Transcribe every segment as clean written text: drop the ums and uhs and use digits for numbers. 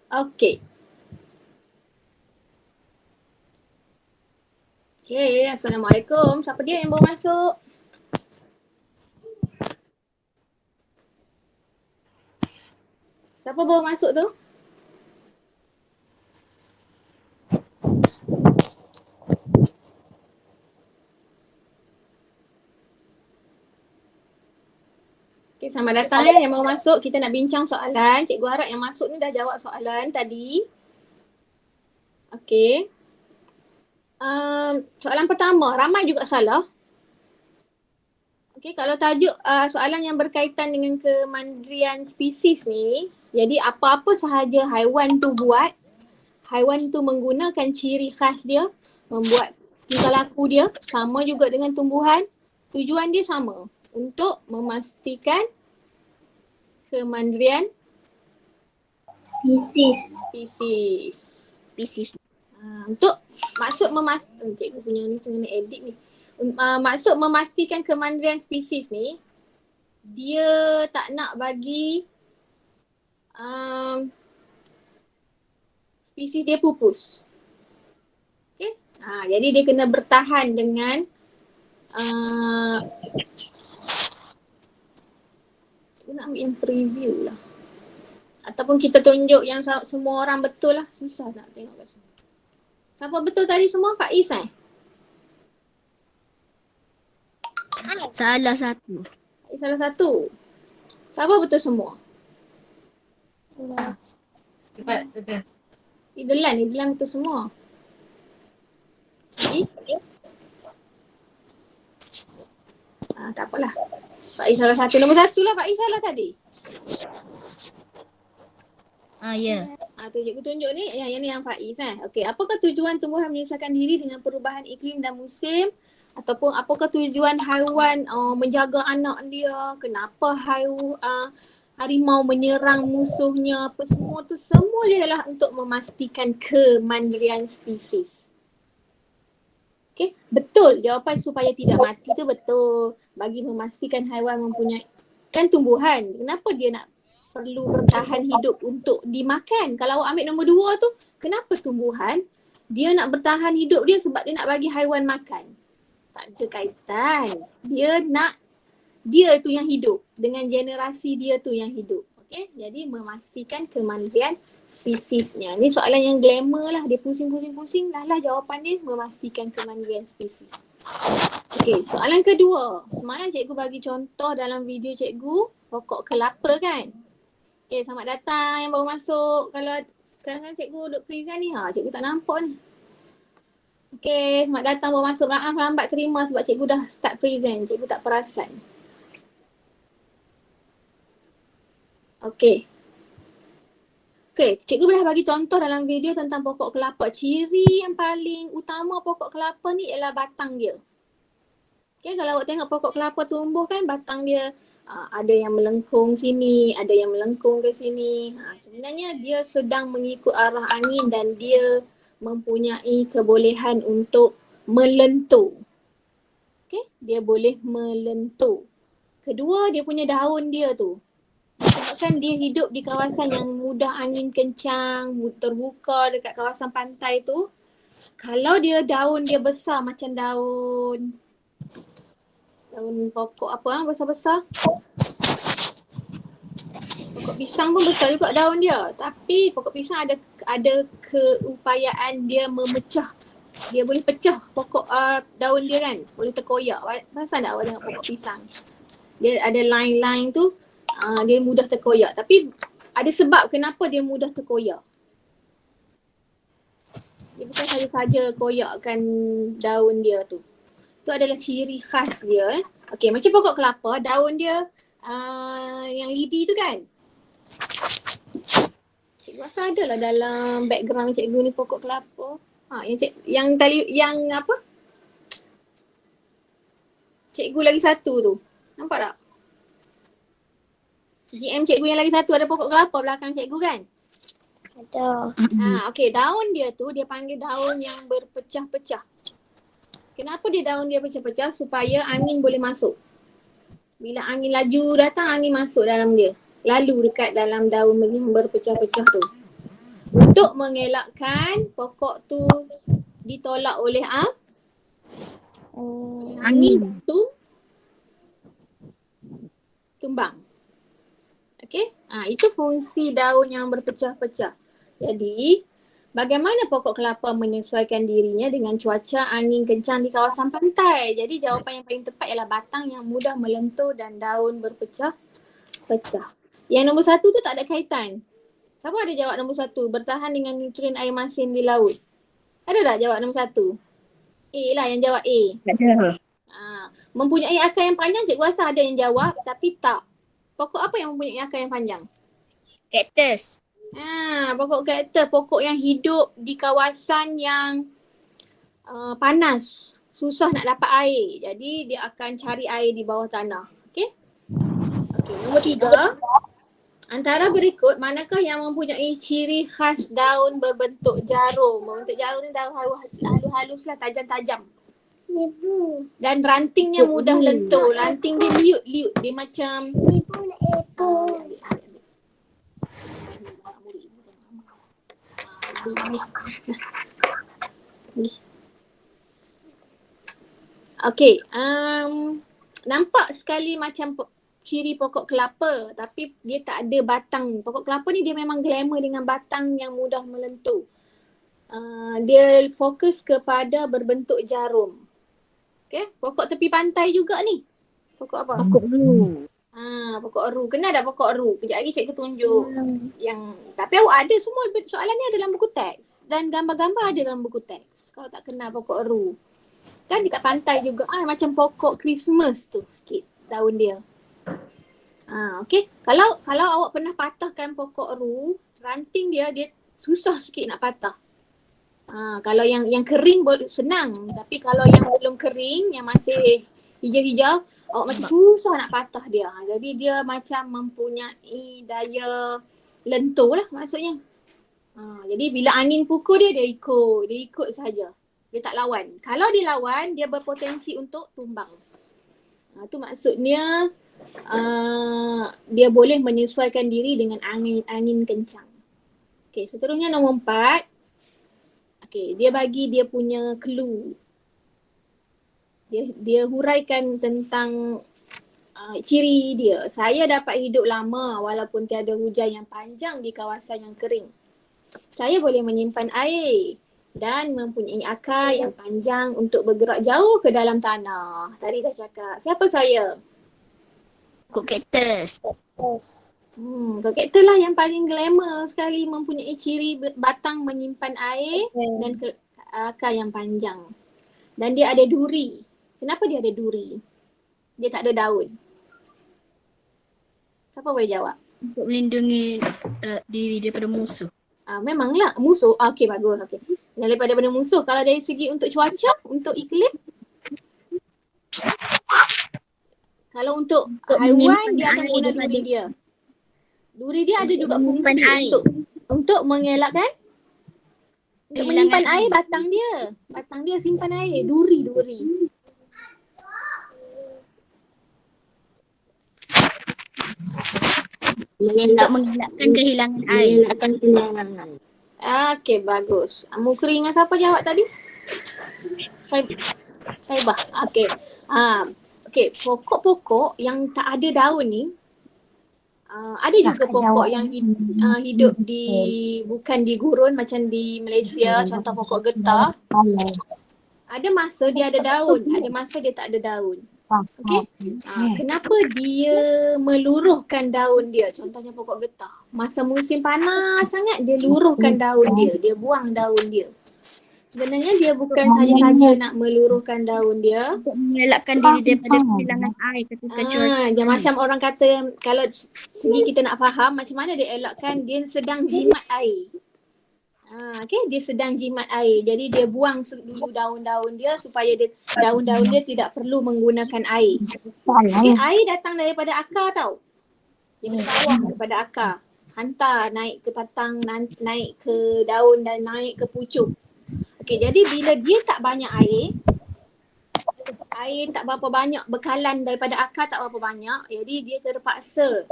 Okey. Okey, Assalamualaikum. Siapa dia yang baru masuk? Siapa baru masuk tu? Okay, selamat datang yang baru masuk. Kita nak bincang soalan. Cikgu harap yang masuk ni dah jawab soalan tadi. Okay. Soalan pertama, ramai juga salah. Okay, kalau tajuk soalan yang berkaitan dengan kemandirian spesies ni, jadi apa-apa sahaja haiwan tu buat, haiwan tu menggunakan ciri khas dia, membuat tingkah laku dia sama juga dengan tumbuhan, tujuan dia sama, untuk memastikan kemandirian spesies. Untuk maksud memastikan, cikgu punya ni kena edit ni. Maksud memastikan kemandirian spesies ni, dia tak nak bagi spesies dia pupus. Okay? Jadi dia kena bertahan dengan cikgu nak ambil yang preview lah. Ataupun kita tunjuk yang semua orang betul lah. Susah nak tengok kat sini. Siapa betul tadi semua? Faiz Salah satu. Faiz salah satu. Siapa betul semua? Cepat, betul. Idelan betul semua. Tak apalah. Faiz salah satu. Nombor satu lah Faiz salah tadi. Ya. Tu cikgu tunjuk ni. Yang ni yang Faiz Okey, apakah tujuan tumbuhan menyesuaikan diri dengan perubahan iklim dan musim? Ataupun apakah tujuan haiwan menjaga anak dia? Kenapa harimau menyerang musuhnya? Apa semua tu, semua dia adalah untuk memastikan kemandirian spesies. Okay, betul jawapan supaya tidak mati tu betul. Bagi memastikan haiwan mempunyai, kan tumbuhan, kenapa dia nak perlu bertahan hidup untuk dimakan? Kalau awak ambil nombor 2 tu, kenapa tumbuhan dia nak bertahan hidup dia sebab dia nak bagi haiwan makan? Tak ada kaitan. Dia tu yang hidup dengan generasi dia tu yang hidup. Okay, jadi memastikan kemandirian spesiesnya. Ni soalan yang glamour lah. Dia pusing-pusing lah jawapan dia, memastikan kemandirian spesies. Okay, soalan kedua. Semalam cikgu bagi contoh dalam video cikgu, pokok kelapa kan? Okay, selamat datang yang baru masuk. Kalau kadang-kadang cikgu duduk present ni, cikgu tak nampak ni. Okay, selamat datang baru masuk. Maaf lambat terima sebab cikgu dah start present. Cikgu tak perasan. Okay, cikgu dah bagi contoh dalam video tentang pokok kelapa. Ciri yang paling utama pokok kelapa ni ialah batang dia. Okay, kalau awak tengok pokok kelapa tumbuh kan, batang dia ada yang melengkung sini, ada yang melengkung ke sini. Sebenarnya dia sedang mengikut arah angin dan dia mempunyai kebolehan untuk melentur. Okay, dia boleh melentur. Kedua, dia punya daun dia tu. Sebabkan dia hidup di kawasan yang mudah angin kencang, terbuka dekat kawasan pantai tu. Kalau dia daun dia besar macam daun pokok apa besar-besar. Pokok pisang pun besar juga daun dia. Tapi pokok pisang ada keupayaan dia memecah. Dia boleh pecah pokok daun dia kan. Boleh terkoyak. Perasan tak awak tengok pokok pisang? Dia ada line-line tu. Dia mudah terkoyak. Tapi ada sebab kenapa dia mudah terkoyak. Dia bukan saja-saja koyakkan daun dia tu. Itu adalah ciri khas dia. Okey, macam pokok kelapa, daun dia yang lidi tu kan. Cikgu rasa ada lah dalam background cikgu ni pokok kelapa. Yang apa? Cikgu lagi satu tu. Nampak tak? GM cikgu yang lagi satu ada pokok kelapa belakang cikgu kan? Ada. Okey, daun dia tu dia panggil daun yang berpecah-pecah. Kenapa dia daun dia pecah-pecah? Supaya angin boleh masuk. Bila angin laju datang, angin masuk dalam dia. Lalu dekat dalam daun yang berpecah-pecah tu. Untuk mengelakkan pokok tu ditolak oleh Angin. tumbang. Okey? Itu fungsi daun yang berpecah-pecah. Jadi, bagaimana pokok kelapa menyesuaikan dirinya dengan cuaca angin kencang di kawasan pantai? Jadi, jawapan yang paling tepat ialah batang yang mudah melentur dan daun berpecah-pecah. Yang nombor 1 tu tak ada kaitan. Siapa ada jawab nombor 1? Bertahan dengan nutrien air masin di laut. Ada tak jawab nombor 1? A lah yang jawab A. Tak ada. Mempunyai akar yang panjang, cikgu rasa ada yang jawab tapi tak. Pokok apa yang mempunyai akar yang panjang? Kaktus. Pokok kaktus, pokok yang hidup di kawasan yang panas, susah nak dapat air. Jadi dia akan cari air di bawah tanah. Okey? Nombor 3. Antara berikut, manakah yang mempunyai ciri khas daun berbentuk jarum? Berbentuk jarum ni daun halus lah, tajam-tajam. Dan rantingnya mudah lentur. Ranting dia liut-liut. Dia macam Okey, nampak sekali macam ciri pokok kelapa tapi dia tak ada batang. Pokok kelapa ni dia memang glamour dengan batang yang mudah melentur. Dia fokus kepada berbentuk jarum. Okey, pokok tepi pantai juga ni. Pokok apa? Pokok eru. Pokok eru. Kenal dah pokok eru? Kejap lagi cikgu tunjuk. Tapi awak ada semua soalan ni ada dalam buku teks dan gambar-gambar ada dalam buku teks. Kalau tak kenal pokok eru. Kan dekat pantai juga macam pokok Christmas tu sikit daun dia. Okey. Kalau awak pernah patahkan pokok eru, ranting dia susah sikit nak patah. Kalau yang kering boleh senang, tapi kalau yang belum kering, yang masih hijau-hijau, awak macam susah nak patah dia. Jadi dia macam mempunyai daya lentur lah maksudnya. Jadi bila angin pukul dia ikut saja. Dia tak lawan. Kalau dia lawan, dia berpotensi untuk tumbang. Tu maksudnya dia boleh menyesuaikan diri dengan angin kencang. Okey, seterusnya nombor 4. Okey, dia bagi dia punya clue. Dia huraikan tentang ciri dia. Saya dapat hidup lama walaupun tiada hujan yang panjang di kawasan yang kering. Saya boleh menyimpan air dan mempunyai akar yang panjang untuk bergerak jauh ke dalam tanah. Tadi dah cakap. Siapa saya? Pokok kaktus. Pokok kaktus lah yang paling glamour sekali, mempunyai ciri batang menyimpan air dan akar yang panjang. Dan dia ada duri. Kenapa dia ada duri? Dia tak ada daun. Siapa boleh jawab? Untuk melindungi diri daripada musuh. Memanglah musuh. Okey, bagus. Okey. Daripada musuh. Kalau dari segi untuk cuaca, untuk iklim. Kalau untuk haiwan, dia akan guna duri dia. Duri dia ada juga fungsi untuk mengelakkan, untuk menyimpan air batang dia. Batang dia simpan air. Duri. Untuk mengelakkan kehilangan air. Okey, bagus. Mukri dengan siapa jawab tadi? Saibah. Okey. Okey, pokok-pokok yang tak ada daun ni, ada juga pokok yang hidup bukan di gurun macam di Malaysia, contoh pokok getah. Ada masa dia ada daun, ada masa dia tak ada daun. Okey. Kenapa dia meluruhkan daun dia? Contohnya pokok getah. Masa musim panas sangat dia luruhkan daun dia, dia buang daun dia. Sebenarnya dia bukan saja-saja nak meluruhkan daun dia untuk mengelakkan diri daripada kehilangan air ketika cuaca. Dia macam orang kata, kalau segi kita nak faham macam mana dia elakkan, dia sedang jimat air. Okay, dia sedang jimat air. Jadi dia buang dulu daun-daun dia supaya daun-daun dia tidak perlu menggunakan air. Okay, air datang daripada akar tau. Daripada bawah, daripada akar. Hantar naik ke batang, naik ke daun dan naik ke pucuk. Okay, jadi bila dia tak banyak air tak berapa banyak, bekalan daripada akar tak berapa banyak, jadi dia terpaksa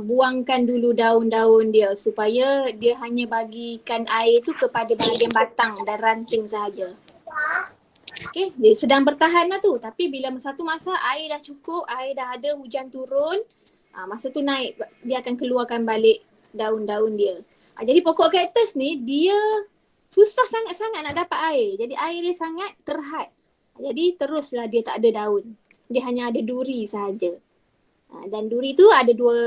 buangkan dulu daun-daun dia supaya dia hanya bagikan air tu kepada bahagian batang dan ranting sahaja. Okay, dia sedang bertahan lah tu. Tapi bila satu masa air dah cukup, air dah ada, hujan turun, masa tu naik, dia akan keluarkan balik daun-daun dia. Jadi pokok kaktus ni dia susah sangat-sangat nak dapat air. Jadi air dia sangat terhad. Jadi teruslah dia tak ada daun. Dia hanya ada duri sahaja. Dan duri tu ada dua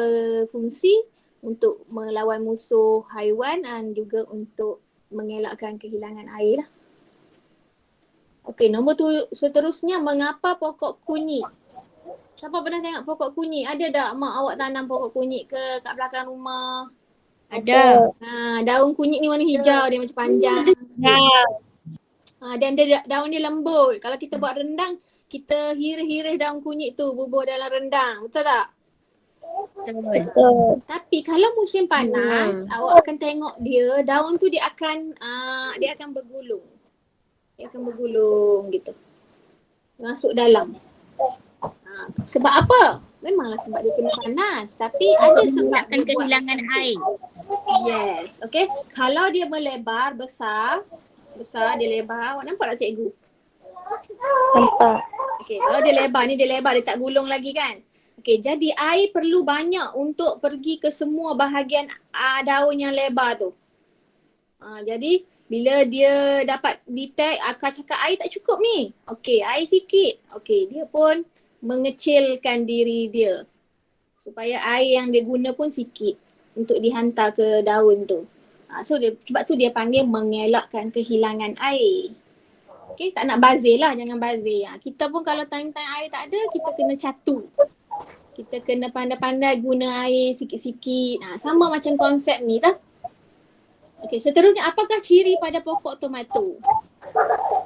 fungsi, untuk melawan musuh haiwan dan juga untuk mengelakkan kehilangan air lah. Okey, nombor tu seterusnya, mengapa pokok kunyit? Siapa pernah tengok pokok kunyit? Ada tak mak awak tanam pokok kunyit ke kat belakang rumah? Ada. Daun kunyit ni warna hijau, dia macam panjang. Dan dia, daun dia lembut. Kalau kita buat rendang, kita hirih-hirih daun kunyit tu bubur dalam rendang. Betul tak? Betul. Tapi kalau musim panas, awak akan tengok dia, daun tu dia akan bergulung. Dia akan bergulung gitu. Masuk dalam. Sebab apa? Memanglah sebab dia kena panas. Tapi ada sebab dia kehilangan air. Yes. Okay. Kalau dia melebar, besar dia lebar. Awak nampak tak cikgu? Nampak. Okay. Kalau dia lebar ni, dia tak gulung lagi kan? Okay. Jadi air perlu banyak untuk pergi ke semua bahagian daun yang lebar tu. Jadi bila dia dapat detect, akar cakap air tak cukup ni. Okey, air sikit. Okey, dia pun mengecilkan diri dia. Supaya air yang dia guna pun sikit untuk dihantar ke daun tu. Sebab tu dia panggil mengelakkan kehilangan air. Okey, tak nak bazir lah, jangan bazir. Kita pun kalau time-time air tak ada, kita kena catu. Kita kena pandai-pandai guna air sikit-sikit. Sama macam konsep ni tak? Okey, seterusnya, apakah ciri pada pokok tomato?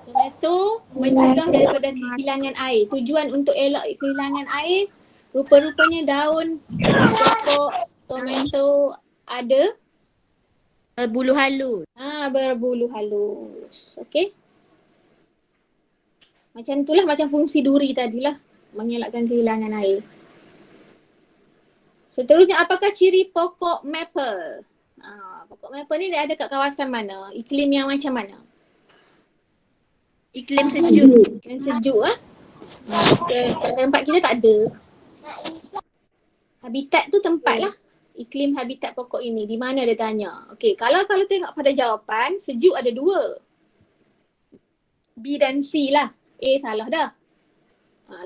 Tomato mencegah daripada kehilangan air. Tujuan untuk elak kehilangan air, rupa-rupanya daun pokok tomato ada Berbulu halus. berbulu halus. Okey. Macam itulah, macam fungsi duri tadilah, mengelakkan kehilangan air. Seterusnya, apakah ciri pokok maple? Pokok maple ni dia ada kat kawasan mana? Iklim yang macam mana? Iklim sejuk. Iklim sejuk kat tempat kita tak ada. Habitat tu tempat lah. Iklim habitat pokok ini. Di mana dia tanya? Okey, kalau tengok pada jawapan, sejuk ada dua. B dan C lah. A salah dah.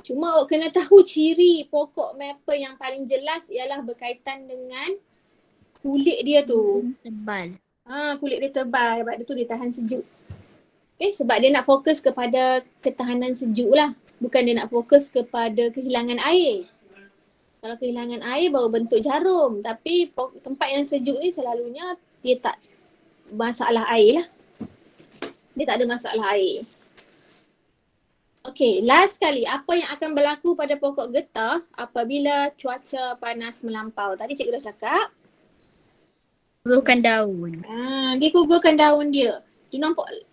Cuma awak kena tahu ciri pokok maple yang paling jelas ialah berkaitan dengan kulit dia tu. Tebal. Kulit dia tebal, sebab dia tu dia tahan sejuk. Okay, sebab dia nak fokus kepada ketahanan sejuk lah. Bukan dia nak fokus kepada kehilangan air. Kalau kehilangan air baru bentuk jarum. Tapi tempat yang sejuk ni selalunya dia tak masalah air lah. Dia tak ada masalah air. Okay, last sekali, apa yang akan berlaku pada pokok getah apabila cuaca panas melampau? Tadi cikgu dah cakap. Gugurkan daun. Dia gugurkan daun dia. Dia nampak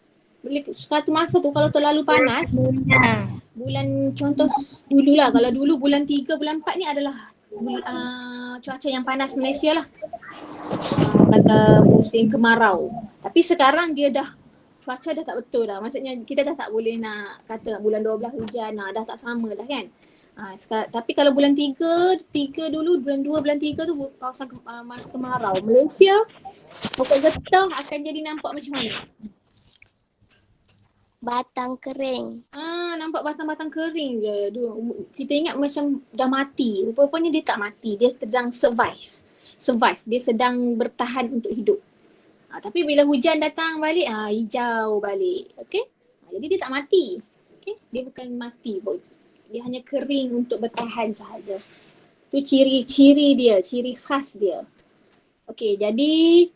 satu masa tu kalau terlalu panas, bulan contoh dululah, kalau dulu bulan 3, bulan 4 ni adalah cuaca yang panas Malaysia lah. Kata musim kemarau. Tapi sekarang dia cuaca dah tak betul dah. Maksudnya kita dah tak boleh nak kata bulan 12 hujan, dah tak sama dah kan. Tapi kalau bulan 3 dulu, bulan 2, bulan 3 tu kawasan masa kemarau. Malaysia, pokok getah akan jadi nampak macam mana? Batang kering. Nampak batang-batang kering je. Kita ingat macam dah mati. Rupanya dia tak mati. Dia sedang survive. Dia sedang bertahan untuk hidup. Tapi bila hujan datang balik, hijau balik. Okay? Jadi dia tak mati. Okay? Dia bukan mati pun. Dia hanya kering untuk bertahan sahaja. Tu ciri-ciri dia, ciri khas dia. Okay, jadi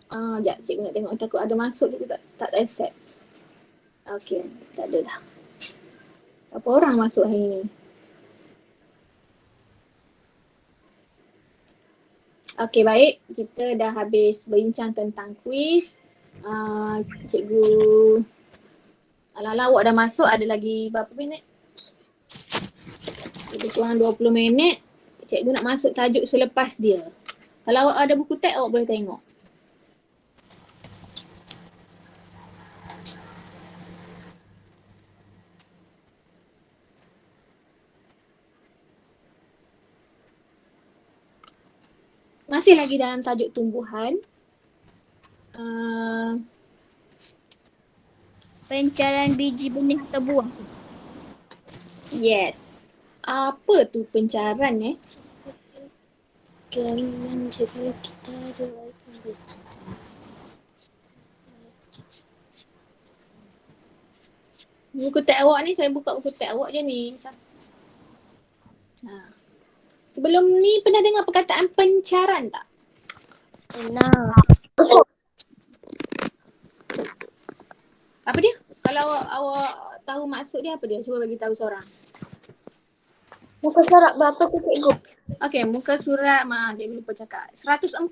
sekejap, cikgu nak tengok, takut ada masuk, cikgu tak accept. Okay, tak ada dah. Berapa orang masuk hari ni? Okay, baik. Kita dah habis berbincang tentang kuis. Cikgu ala-ala awak dah masuk, ada lagi berapa minit? Lebih kurang 20 minit. cikgu nak masuk tajuk selepas dia. Kalau awak ada buku teks awak boleh tengok. Masih lagi dalam tajuk tumbuhan. Pencarian biji benih atau buah. Yes. Apa tu pencaran Kalian jadi kita doa bisa. Buku teks awak ni, saya buka buku teks awak je ni. Sebelum ni pernah dengar perkataan pencaran tak? Pernah. Apa dia? Kalau awak tahu maksud dia apa dia? Cuba bagi tahu seorang. Muka surat berapa tu cikgu? Okey, muka surat cikgu lupa cakap. 104.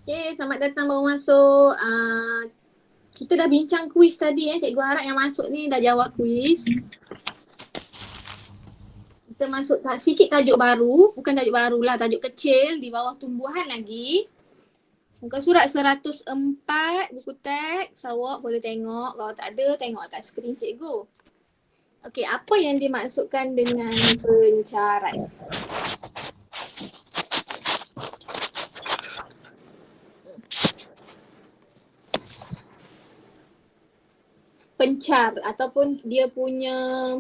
Okey, selamat datang baru masuk. Kita dah bincang kuis tadi Cikgu harap yang masuk ni dah jawab kuis. Kita masuk sikit tajuk baru, bukan tajuk baru lah, tajuk kecil di bawah tumbuhan lagi. Muka surat 104 buku teks, awak boleh tengok. Kalau tak ada, tengok kat skrin cikgu. Okey, apa yang dimaksudkan dengan pencaran? Pencar ataupun dia punya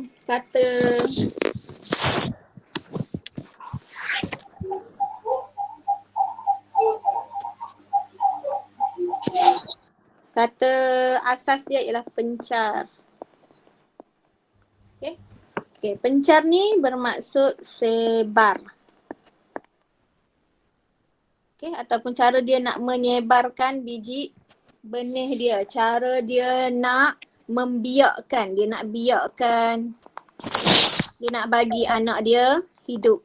kata asas dia ialah pencar. Okey, pencar ni bermaksud sebar. Okey, ataupun cara dia nak menyebarkan biji benih dia, cara dia nak membiakkan, dia nak biakkan, dia nak bagi anak dia hidup.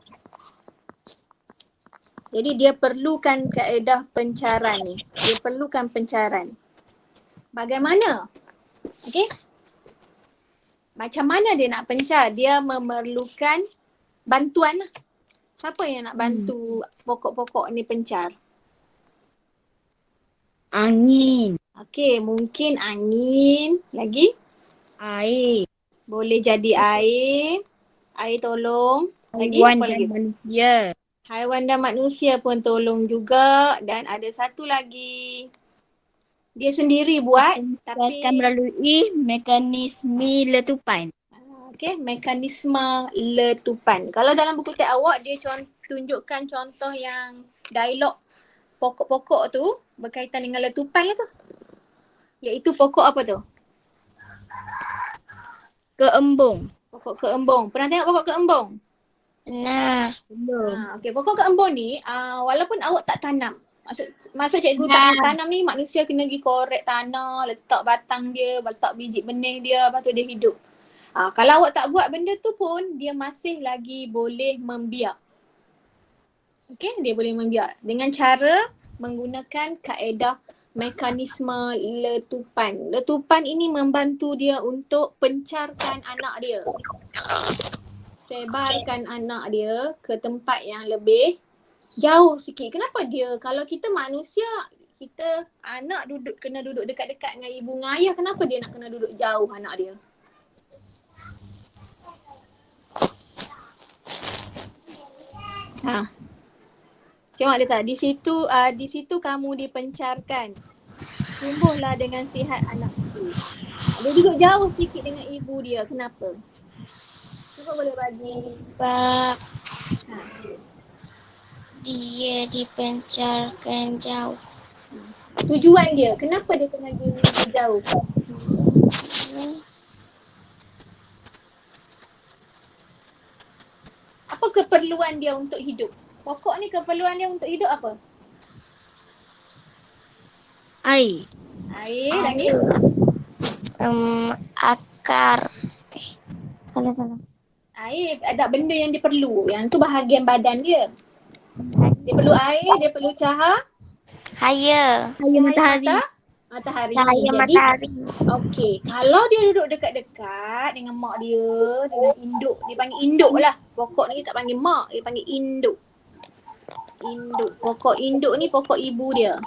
Jadi dia perlukan kaedah pencaran ni. Dia perlukan pencaran. Bagaimana? Okey? Macam mana dia nak pencar? Dia memerlukan bantuan lah. Siapa yang nak bantu pokok-pokok ni pencar? Angin. Okey, mungkin angin. Lagi? Air. Boleh jadi air. Air tolong. Lagi? Haiwan Apa dan lagi? manusia. Haiwan dan manusia pun tolong juga. Dan ada satu lagi. Dia sendiri buat. Tapi Akan melalui mekanisme letupan. okey, mekanisme letupan. Kalau dalam buku teks awak dia tunjukkan contoh yang dialog pokok-pokok tu berkaitan dengan letupan lah tu. Iaitu pokok apa tu? Keembung. Pokok keembung. Pernah tengok pokok keembung? Nah, Belum. Okey, pokok keembung ni walaupun awak tak tanam. Maksud cikgu tak tanam ni manusia kena pergi korek tanah, letak batang dia, letak biji benih dia, lepas tu dia hidup. Kalau awak tak buat benda tu pun dia masih lagi boleh membiak. Okey, dia boleh membiak dengan cara menggunakan kaedah mekanisme letupan. Letupan ini membantu dia untuk pencarkan anak dia. Sebarkan anak dia ke tempat yang lebih jauh sikit. Kenapa dia? Kalau kita manusia, kita anak kena duduk dekat-dekat dengan ibu dengan ayah. Kenapa dia nak kena duduk jauh anak dia? Tengok dia tak? Di situ kamu dipencarkan. Tumbuhlah dengan sihat anak itu. Dia duduk jauh sikit dengan ibu dia. Kenapa? Cuba boleh bagi. sebab dia dipencarkan jauh. Tujuan dia. Kenapa dia kena pergi jauh? Apa keperluan dia untuk hidup? Pokok ni keperluan dia untuk hidup apa? Air. Air lagi? Akar. Salah. Air ada benda yang dia perlu. Yang tu bahagian badan dia. Dia perlu air, dia perlu cahaya. Haya. Cahaya matahari. Mata. Matahari. Cahaya Jadi matahari. okey, kalau dia duduk dekat-dekat dengan mak dia, dengan induk, dia panggil induk lah. Pokok ni tak panggil mak, dia panggil induk. Induk. Pokok induk ni pokok ibu dia.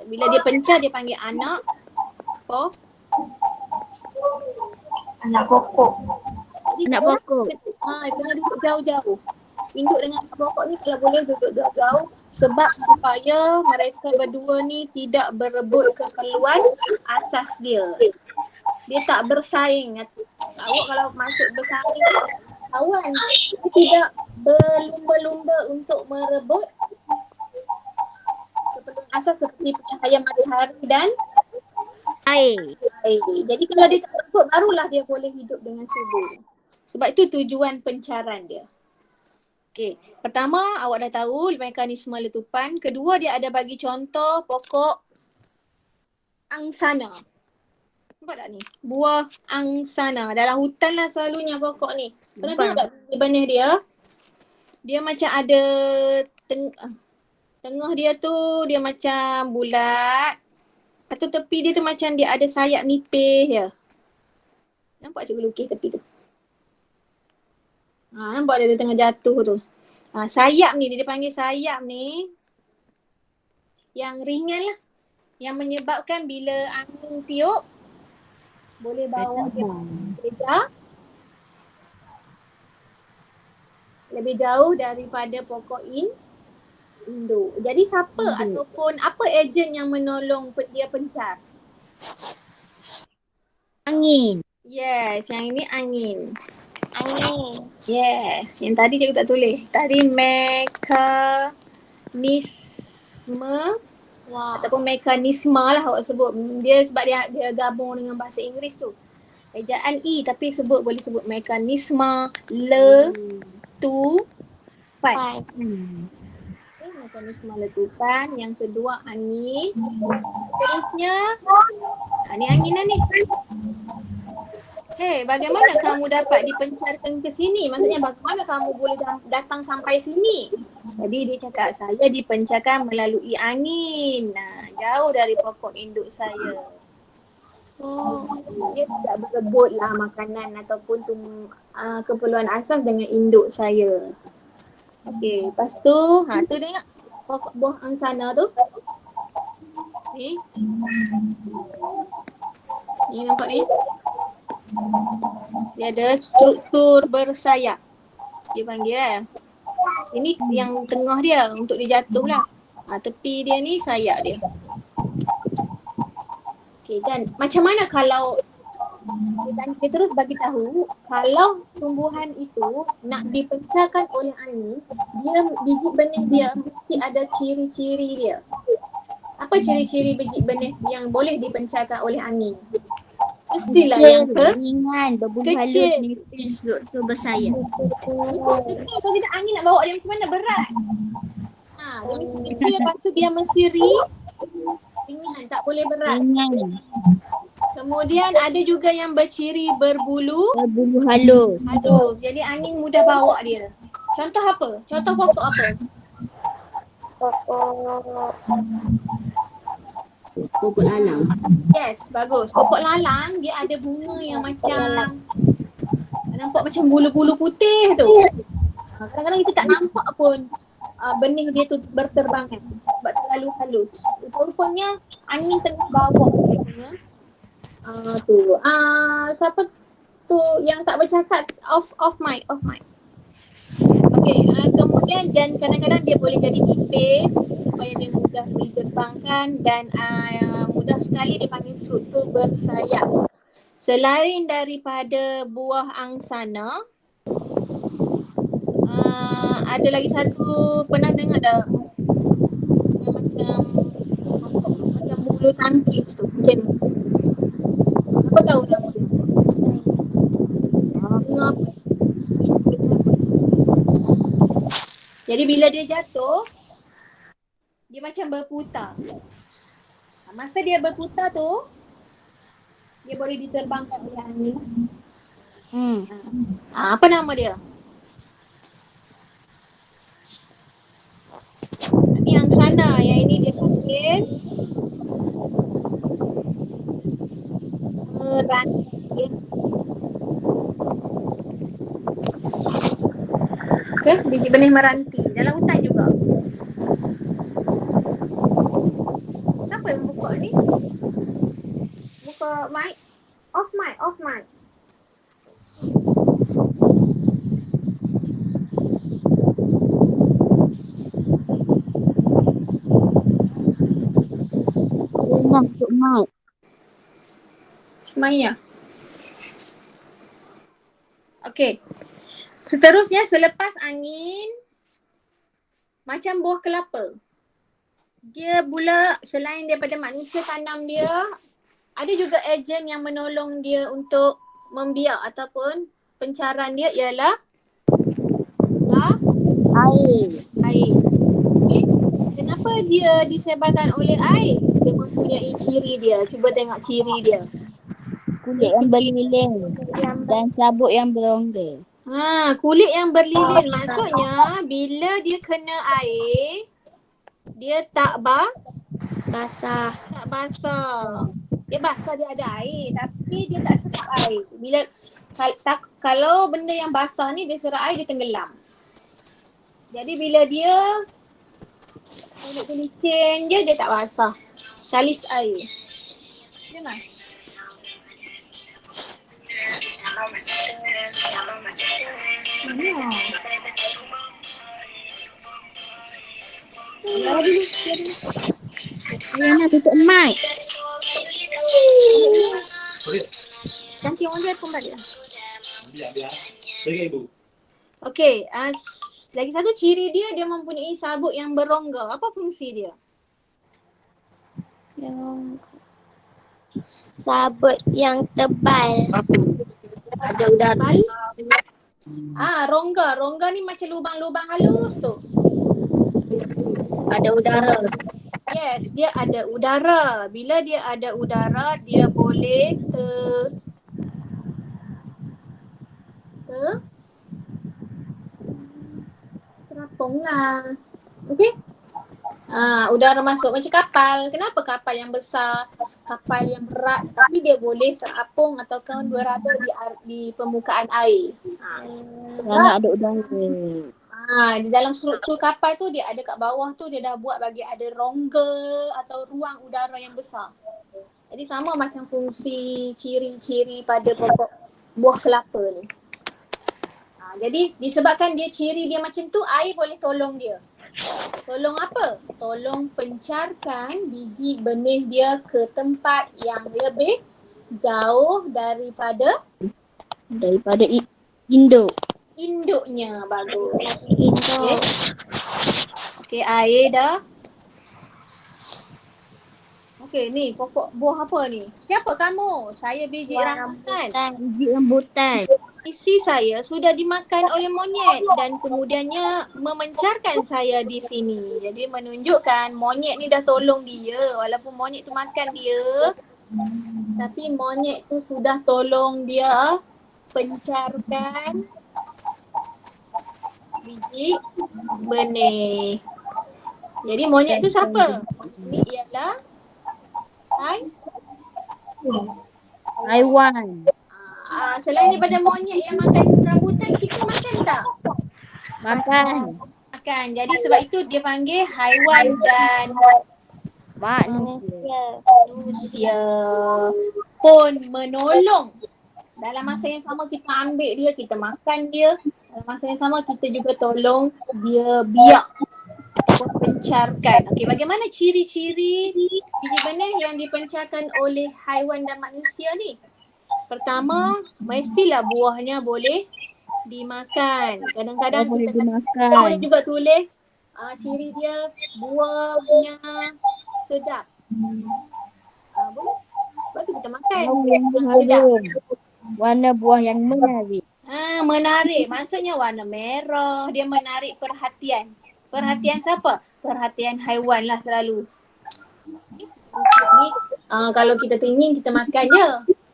Bila dia pencar dia panggil anak Anak pokok. Jadi Anak orang pokok. kena duduk jauh-jauh. Induk dengan anak pokok ni kalau boleh duduk jauh-jauh sebab supaya mereka berdua ni tidak berebut keperluan asas dia. Dia tak bersaing. Awak kalau masuk bersaing kawan, dia tidak berlumba-lumba untuk merebut keperluan asas seperti cahaya matahari dan Air. air. Jadi kalau dia tak berebut barulah dia boleh hidup dengan subur. Sebab itu tujuan pencaran dia. Okey, pertama awak dah tahu mekanisme letupan. Kedua dia ada bagi contoh pokok angsana. Nampak tak ni? Buah angsana. Dalam hutan lah selalunya pokok ni. Pernah tengok tak benih dia? Dia macam ada tengah dia tu dia macam bulat. Lepas tu tepi dia tu macam dia ada sayap nipis je. Nampak cikgu lukis tepi tu? Nampak dia tengah jatuh tu. Sayap ni, dia panggil sayap ni yang ringan lah. Yang menyebabkan bila angin tiup, boleh bawa dia beredar lebih jauh daripada pokok induk. Jadi siapa ataupun apa ejen yang menolong dia pencar? Angin. Yes, yang ini angin. Angin. Yes, yang tadi cikgu tak tulis. Tadi mekanisme ataupun mekanisme lah awak sebut. Dia sebab dia gabung dengan bahasa Inggeris tu. Ejaan E tapi boleh sebut mekanisme letupan. Okay, mekanisme letupan. Yang kedua angin. Terusnya ni anginan ni. Hey, bagaimana kamu dapat dipencarkan ke sini? Maksudnya bagaimana kamu boleh datang sampai sini? Jadi dia cakap saya dipencarkan melalui angin. Jauh dari pokok induk saya. Dia tidak berebut lah makanan ataupun keperluan asas dengan induk saya. Okey, lepas tu, tu tengok pokok buah angsana tu. Ni. Ni nampak ni. Dia ada struktur bersayap. Dia panggil lah. Ini yang tengah dia untuk dia jatuh lah. Tepi dia ni sayap dia. Okey, dan macam mana kalau dia terus bagi tahu kalau tumbuhan itu nak dipencarkan oleh angin, biji benih dia mesti ada ciri-ciri dia. Apa ciri-ciri biji benih yang boleh dipencarkan oleh angin? Mestilah yang ringan, berbulu halus, nipis, struktur bersayap. Mesti kecil, kalau tidak angin nak bawa dia macam mana? Berat. Dia mesti kecil, lepas tu dia mesti ringan, tak boleh berat. Ringan. Kemudian ada juga yang berciri berbulu halus. Jadi angin mudah bawa dia. Contoh apa? Contoh pokok apa? Pokok lalang. Yes, bagus. Pokok lalang dia ada bunga yang macam nampak macam bulu-bulu putih tu. Kadang-kadang kita tak nampak pun benih dia tu berterbangan sebab terlalu halus. Rupanya angin tengah bawa tu. Siapa tu yang tak bercakap? Off mic. Okey, kemudian dan kadang-kadang dia boleh jadi nipis supaya dia mudah diterbangkan dan mudah sekali dipanggil struktur bersayap. Selain daripada buah angsana, ada lagi satu, pernah dengar tak? Macam bulu tangkis tu, macam ni. Apa tahu nama dia? Bunga apa? Jadi bila dia jatuh, dia macam berputar. Masa dia berputar tu, dia boleh diterbangkan oleh angin. Apa nama dia? Ini angsana, yang ini dia panggil meranti. Okey, biji benih meranti dalam hutan juga. Siapa yang buka ni? Buka mic. Off mic, off mic. Masuk mic. Maya. Okey. Seterusnya selepas angin macam buah kelapa. Dia pula selain daripada manusia tanam dia, ada juga ejen yang menolong dia untuk membiak ataupun pencaran dia ialah Air. air. Okay. Kenapa dia disebabkan oleh air? Dia mempunyai ciri dia. Cuba tengok ciri dia. Kulit yang berlilin dan sabuk yang berongga. Kulit yang berlilin maksudnya bila dia kena air, dia tak Basah. tak basah. Dia basah, dia ada air tapi dia tak serap air. Bila kalau benda yang basah ni dia serap air, dia tenggelam. Jadi bila dia kulit tu licin je, dia tak basah. Kalis air. Dia mas. Mana? Ya dulu. Ayah nak tutup mic. Nanti orang dia pun balik. Biar. Bagi ibu. Okey, lagi satu ciri dia, dia mempunyai sabuk yang berongga. Apa fungsi dia? Sabut yang tebal. Ada udara. Rongga. Rongga ni macam lubang-lubang halus tu. Ada udara. Yes, dia ada udara. Bila dia ada udara, dia boleh terapung lah. Okey? Udara masuk macam kapal. Kenapa kapal yang besar, kapal yang berat tapi dia boleh terapung ataupun berada di permukaan air. Kerana ada udara. Di dalam struktur kapal tu dia ada kat bawah tu, dia dah buat bagi ada rongga atau ruang udara yang besar. Jadi sama macam fungsi ciri-ciri pada pokok buah kelapa ni. Jadi disebabkan dia ciri dia macam tu, air boleh tolong dia. Tolong apa? Tolong pencarkan biji benih dia ke tempat yang lebih jauh daripada induk. Induknya. Bagus. Induk. Okey, air dah. Okey, ni pokok buah apa ni? Siapa kamu? Saya biji rambutan. Biji rambutan. Isi saya sudah dimakan oleh monyet dan kemudiannya memencarkan saya di sini. Jadi menunjukkan monyet ni dah tolong dia. Walaupun monyet tu makan dia, tapi monyet tu sudah tolong dia pencarkan biji benih. Jadi monyet tu siapa? Ini ialah Haiwan. Selain daripada monyet yang makan rambutan, kita makan tak? Makan. Jadi sebab itu dia panggil haiwan dan manusia pun menolong. Dalam masa yang sama kita ambil dia, kita makan dia. Dalam masa yang sama kita juga tolong dia biak ataupun pencarkan. Okey, bagaimana ciri-ciri biji benih yang dipencarkan oleh haiwan dan manusia ni? Pertama, mestilah buahnya boleh dimakan. Kadang-kadang kita boleh juga tulis ciri dia buahnya sedap. Boleh. Sebab tu kita makan. Sedap. Warna buah yang menarik. Menarik. Maksudnya warna merah. Dia menarik perhatian. Perhatian siapa? Perhatian haiwan lah selalu. Kalau kita teringin, kita makan je.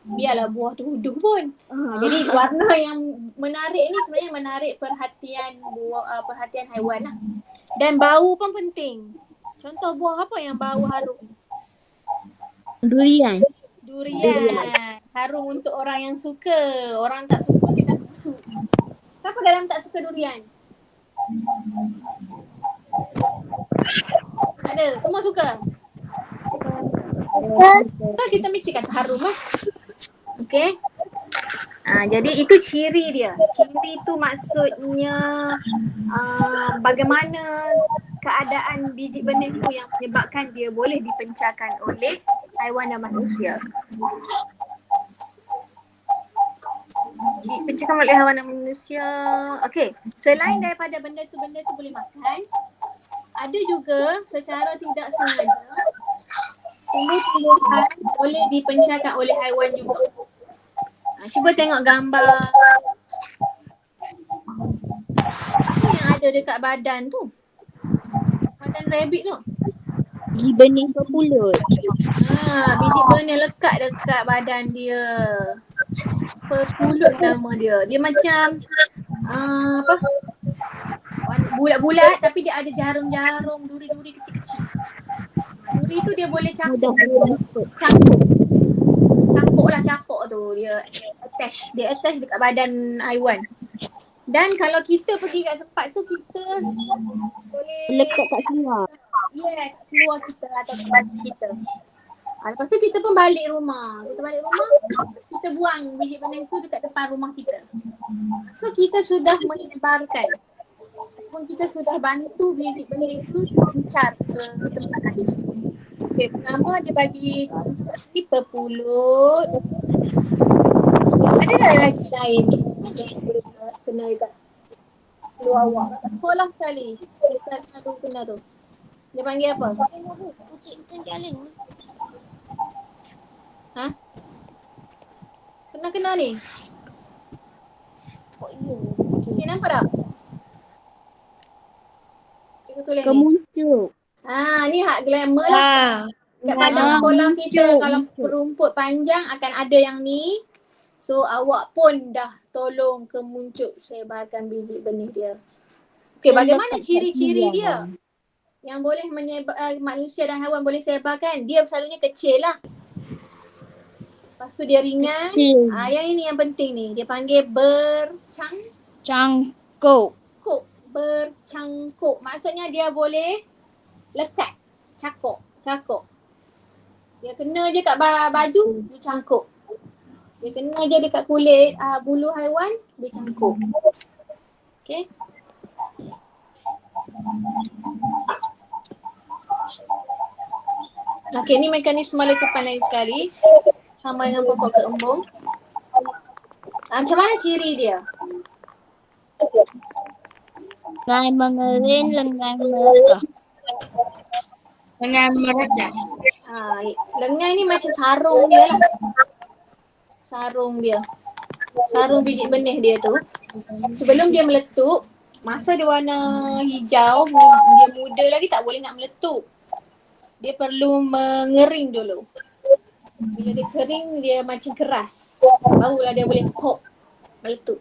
Biarlah buah tu huduh pun. Jadi warna yang menarik ni sebenarnya menarik perhatian perhatian haiwan lah. Dan bau pun penting. Contoh buah apa yang bau harum? Durian. Durian. Harum untuk orang yang suka. Orang tak suka dia dah busuk. Siapa dalam tak suka durian? Ada. Semua suka. So kita mesti kata harum lah. Okay. Jadi itu ciri dia. Ciri tu maksudnya bagaimana keadaan biji benih tu yang menyebabkan dia boleh dipencarkan oleh haiwan dan manusia. Dipencarkan oleh haiwan dan manusia. Okey, selain daripada benda tu boleh makan, ada juga secara tidak sengaja tumbuh-tumbuhan boleh dipencarkan oleh haiwan juga. Cuba tengok gambar apa yang ada dekat badan tu. Badan rabbit tu. Biji benih berpulut. Biji benih lekat dekat badan dia. Berpulut nama dia. Dia macam bulat-bulat tapi dia ada jarum-jarum, duri-duri kecil-kecil. Duri tu dia boleh Mudah cakuk. disangkut. Cakuk tu dia attach dekat badan haiwan. Dan kalau kita pergi kat tempat tu kita boleh Lekat kat keluar. keluar kita atau baju kita. Lepas tu kita pun balik rumah. Kita buang biji benih tu dekat depan rumah kita. So kita sudah menyebarkan ataupun kita sudah bantu biji benih tu pencar ke tempat lain. Okay, pertama dia bagi ni berpulut. Ada tak lagi lain ni yang boleh kena dekat luar awak? Kat sekolah sekali. Kita kena tu. Dia panggil apa? Kucing jalan. Kena ni. Ni nampak tak? Cikgu tulis ni. Kemuncuk. Ni hak glamour lah. Kat pada sekolah kita kalau rumput panjang akan ada yang ni. So awak pun dah tolong kemuncuk sebarkan biji benih dia. Okey, bagaimana ciri-ciri dia? Yang boleh manusia dan haiwan boleh sebarkan. Dia selalunya kecil lah. Lepas tu dia ringan. Yang ini yang penting ni. Dia panggil Cangkuk. Bercangkuk. Maksudnya dia boleh lekat. Cakuk. Dia kena je kat baju, dia cangkuk. Dia kena je dekat kulit bulu haiwan, dia cangkuk. Okay. Okay, ni mekanisme letupan lain sekali. Sama dengan pokok keembung. Macam mana ciri dia? Lengan mengering, lengan merekah. Dengan meredah. Lengan ni macam sarung dia lah. Sarung biji benih dia tu. Sebelum dia meletup, masa dia warna hijau, dia muda lagi tak boleh nak meletup. Dia perlu mengering dulu. Bila dia kering, dia macam keras. Barulah dia boleh pop, meletup.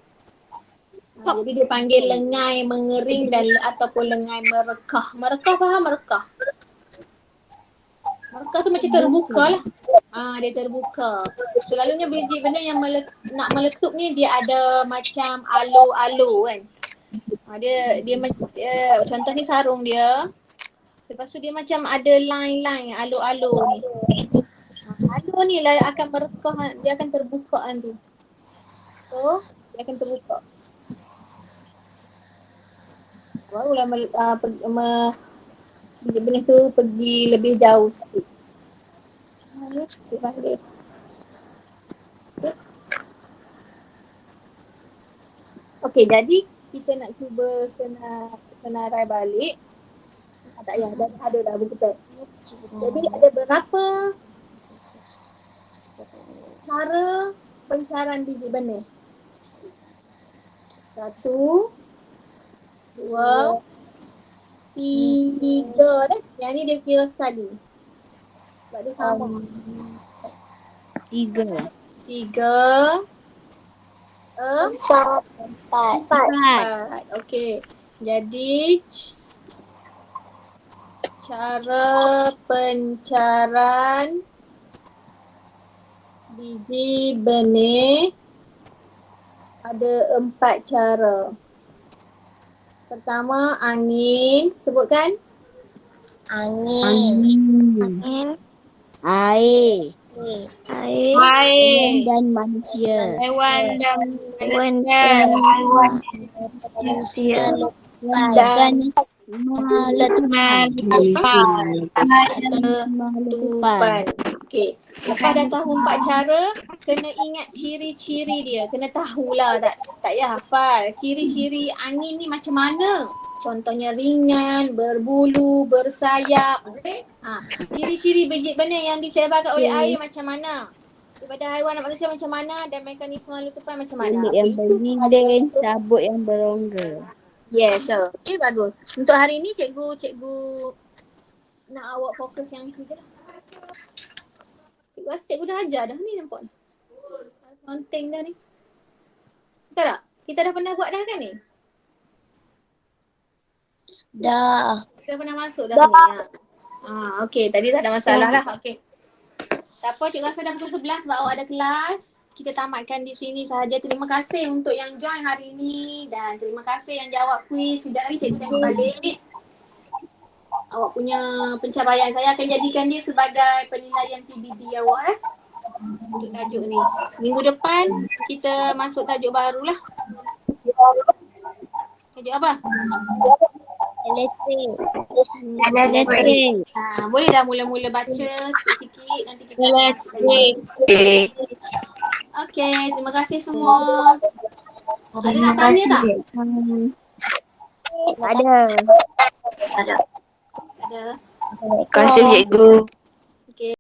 Jadi dia panggil lengai mengering dan ataupun lengai merekah. Merekah faham merekah? Merekah tu macam terbuka lah. Dia terbuka. Selalunya biji benih yang nak meletup ni dia ada macam alo-alo kan. Dia contoh ni sarung dia. Lepas tu dia macam ada line-line alo-alo ni. Alo ni lah akan merekah, dia akan terbuka nanti. So, dia akan terbuka. Barulah biji benih tu pergi lebih jauh sikit. Okey, jadi kita nak cuba senarai balik. Tak payah, dah ada dah betul. Jadi ada berapa cara pencaran biji benih? 1, 2, 3 dah. Yang ni dia kira sekali. Sebab dia sama. 3. 4. Okey. Jadi cara pencaran Biji benih ada 4 cara. Pertama, angin. Sebutkan. Angin. Air. Hewan dan manusia. Dan meletupan. Okey. Lepas dah tahu 4 cara, kena ingat ciri-ciri dia. Kena tahulah, tak payah hafal. Ciri-ciri angin ni macam mana? Contohnya ringan, berbulu, bersayap. Ciri-ciri biji benih yang disebarkan oleh air macam mana? Daripada haiwan dan manusia macam mana? Dan mekanisme letupan macam mana? Kulit yang berlilin, sabut yang berongga. Yes, sure. Okay, bagus. Untuk hari ni cikgu nak awak fokus yang tu je lah. Cikgu rasa cikgu dah ajar dah ni nampak ni. Konten dah ni. Betul tak? Kita dah pernah buat dah kan ni? Dah. Kita pernah masuk dah ni. Okey. Tadi tak ada masalah lah. Okey. Tak apa, cikgu rasa dah pukul 11 sebab awak ada kelas. Kita tamatkan di sini sahaja. Terima kasih untuk yang join hari ni dan terima kasih yang jawab kuis. Sekejap lagi cikgu tengok balik. Awak punya pencapaian saya akan jadikan dia sebagai penilaian PBD awak untuk tajuk ni. Minggu depan kita masuk tajuk baru lah. Tajuk apa? Elektrik. Boleh dah mula-mula baca sikit-sikit nanti kita Okey, terima kasih semua. Ada nak tanya tak? Ada. Ada. Terima kasih cikgu.